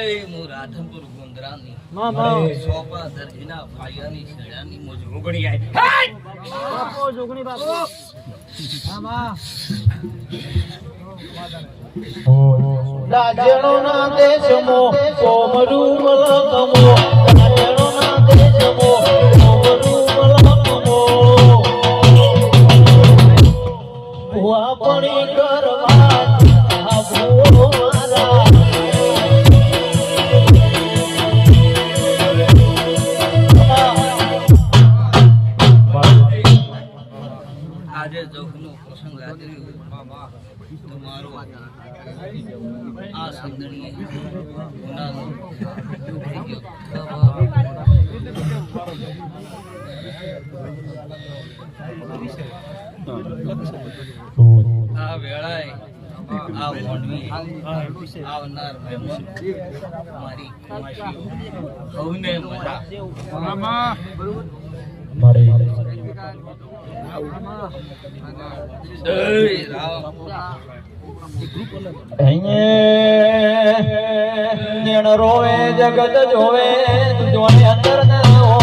હું રાધનપુર ગુંદરાની મામા સોપા દરજીના ફાયાની શેડાની મોજ રોગણી આવી બાપો જોગણી બાપો મામા રાજણો ના દેશમો કોમરુ મલકમો રાજણો ના દેશમો કોમરુ મલકમો ભુવા પડી કરવા આવો મારા આજે જોગનો પ્રસંગ આદર્યો તમારો આ સંદણીએ ગુનાનો થઈ ગયો આ વેળાએ આ મોડવી આવનાર મહેમાન મારી ખુમાશીઓ સૌને મજા મારે નેણ રોવે જગત જોવે જોને અંદર ના હો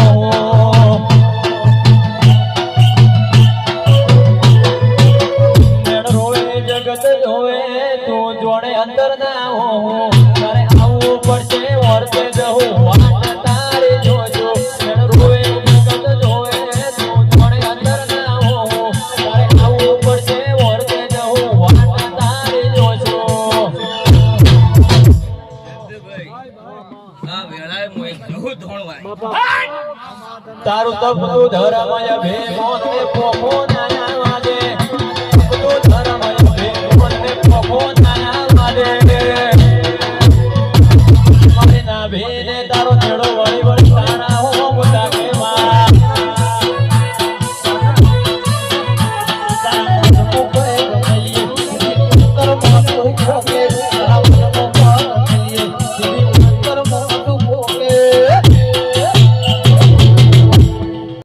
નેણ રોવે જગત જોવે તું જોને અંદર ના હો તારે આવવું પડશે વર્તે જવું વાત તારે જોજો નેણ રોવે જગત જોવે તું જોને અંદર ના હો તારે આવવું પડશે વર્તે જવું વાત તારે જોજો આ વેળાએ મોય ઘણું ધોણવાય બાપા તારું તપ તું ધર્મ ભેગો ને પોપો ના